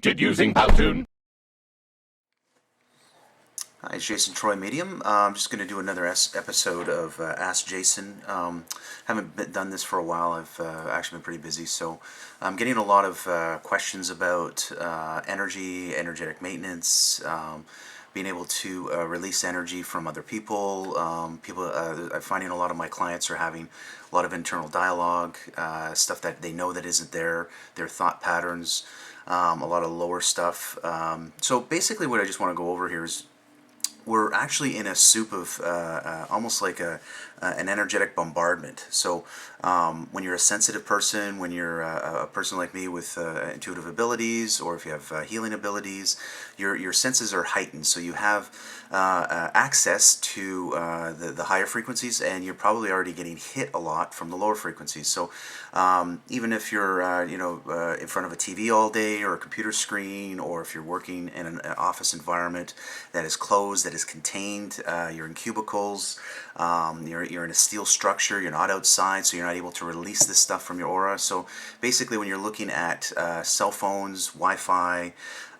painted using Powtoon. Hi, it's Jason Troy Medium. I'm just going to do another episode of Ask Jason. Haven't done this for a while. I've actually been pretty busy, so I'm getting a lot of questions about energy, energetic maintenance, being able to release energy from other people. I'm finding a lot of my clients are having a lot of internal dialogue, stuff that they know that isn't there, their thought patterns, a lot of lower stuff. So basically what I just want to go over here is we're actually in a soup of almost like an energetic bombardment. So when you're a sensitive person, when you're a person like me with intuitive abilities, or if you have healing abilities, your senses are heightened. So you have access to the higher frequencies, and you're probably already getting hit a lot from the lower frequencies. So even if you're in front of a TV all day, or a computer screen, or if you're working in an office environment that is closed, that is contained, you're in cubicles, you're in a steel structure, you're not outside, so you're not able to release this stuff from your aura. So basically when you're looking at cell phones, Wi-Fi,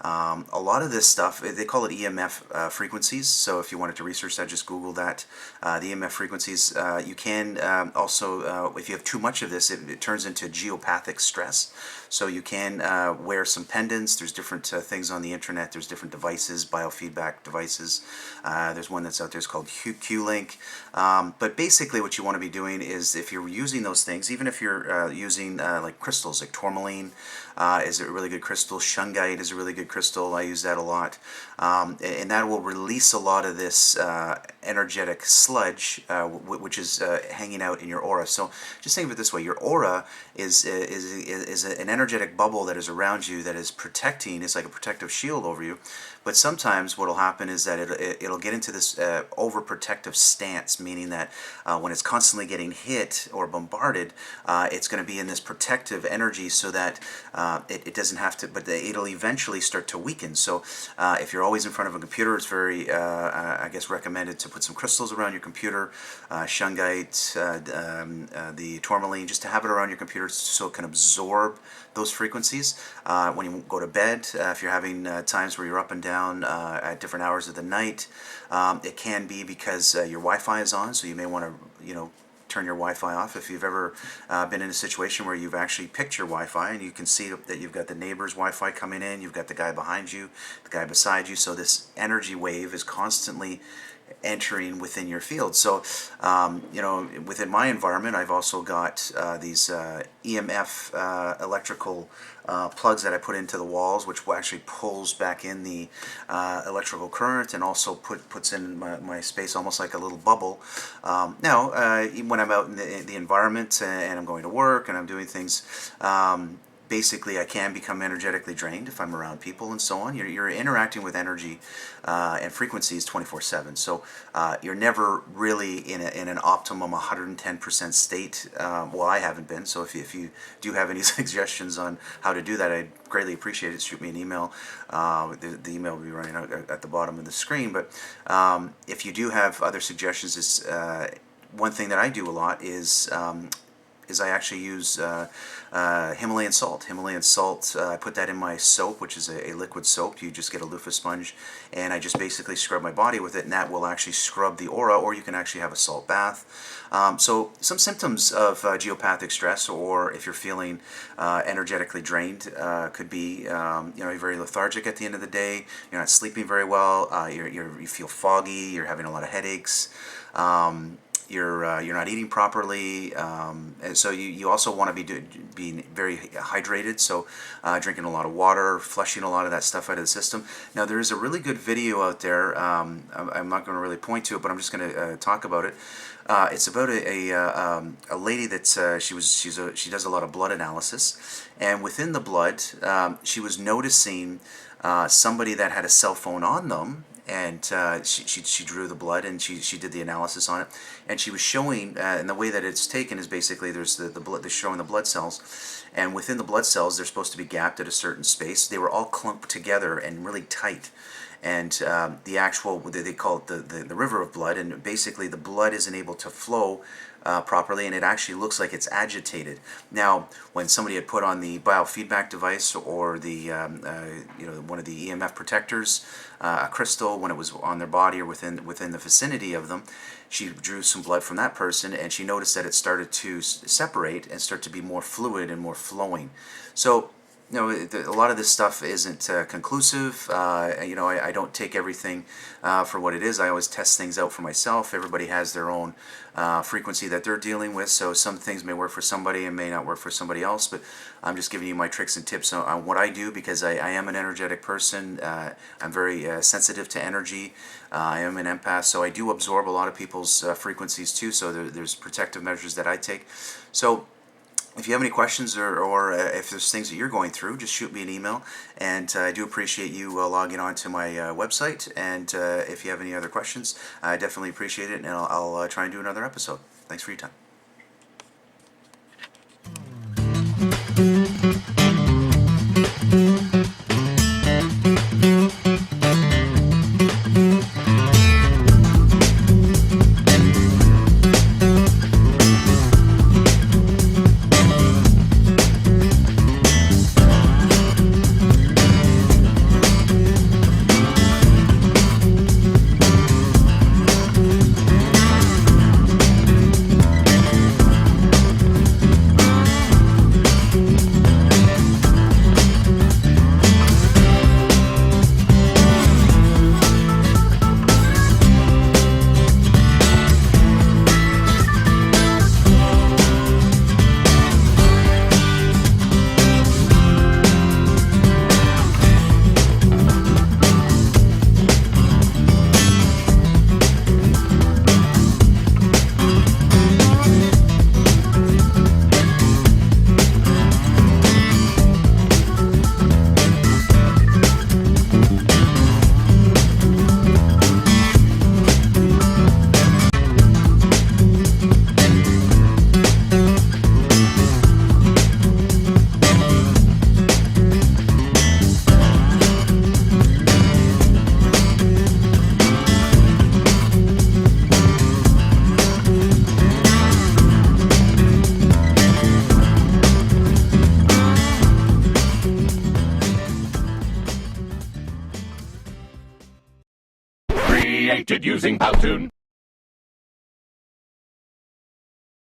a lot of this stuff, they call it EMF frequencies. So if you wanted to research that, just Google that. The EMF frequencies. You can also, if you have too much of this, it turns into geopathic stress. So you can wear some pendants. There's different things on the internet. There's different devices, biofeedback devices. There's one that's out there. It's called Q-Link. But basically what you want to be doing is, if you're using those things, even if you're using like crystals, like tourmaline is a really good crystal. Shungite is a really good crystal. I use that a lot. And that will release a lot of this energetic sludge, which is hanging out in your aura. So just think of it this way: your aura is an energetic bubble that is around you, that is protecting. It's like a protective shield over you. But sometimes what will happen is that it'll get into this overprotective stance, meaning that when it's constantly getting hit or bombarded, it's going to be in this protective energy, so that it doesn't have to, but it'll eventually start to weaken. So if you're always in front of a computer, it's very, I guess, recommended to put some crystals around your computer, shungite, the tourmaline, just to have it around your computer so it can absorb those frequencies. When you go to bed, if you're having times where you're up and down at different hours of the night, it can be because your Wi-Fi is on, so you may want to, turn your Wi-Fi off. If you've ever been in a situation where you've actually picked your Wi-Fi and you can see that you've got the neighbor's Wi-Fi coming in, you've got the guy behind you, the guy beside you, so this energy wave is constantly entering within your field. So, within my environment, I've also got these EMF electrical plugs that I put into the walls, which actually pulls back in the electrical current, and also puts in my space almost like a little bubble. Now, when I'm out in the environment and I'm going to work and I'm doing things, basically I can become energetically drained if I'm around people and so on. You're interacting with energy and frequencies 24/7. So you're never really in an optimum 110% state. Well, I haven't been. So if you do have any suggestions on how to do that, I'd greatly appreciate it. Shoot me an email. The email will be running out at the bottom of the screen. But if you do have other suggestions, it's one thing that I do a lot is I actually use Himalayan salt. Himalayan salt, I put that in my soap, which is a liquid soap. You just get a loofah sponge, and I just basically scrub my body with it, and that will actually scrub the aura, or you can actually have a salt bath. So some symptoms of geopathic stress, or if you're feeling energetically drained, could be you're very lethargic at the end of the day, you're not sleeping very well, you feel foggy, you're having a lot of headaches, you're not eating properly, and so you also want to be being very hydrated. So drinking a lot of water, flushing a lot of that stuff out of the system. Now there is a really good video out there. I'm not going to really point to it, but I'm just going to talk about it. It's about a lady that she does a lot of blood analysis, and within the blood, she was noticing somebody that had a cell phone on them. And she drew the blood, and she did the analysis on it, and she was showing, and the way that it's taken is basically there's the blood, they're showing the blood cells, and within the blood cells they're supposed to be gapped at a certain space. They were all clumped together and really tight, and the actual, they call it the river of blood, and basically the blood isn't able to flow properly, and it actually looks like it's agitated. Now, when somebody had put on the biofeedback device or the one of the EMF protectors, a crystal, when it was on their body or within the vicinity of them, she drew some blood from that person, and she noticed that it started to separate and start to be more fluid and more flowing. So, a lot of this stuff isn't conclusive. I don't take everything for what it is. I always test things out for myself. Everybody has their own frequency that they're dealing with, so some things may work for somebody and may not work for somebody else, but I'm just giving you my tricks and tips on what I do, because I am an energetic person. I'm very sensitive to energy. I am an empath, so I do absorb a lot of people's frequencies too, so there's protective measures that I take. So if you have any questions or if there's things that you're going through, just shoot me an email, and I do appreciate you logging on to my website, and if you have any other questions, I definitely appreciate it, and I'll try and do another episode. Thanks for your time. Using Powtoon.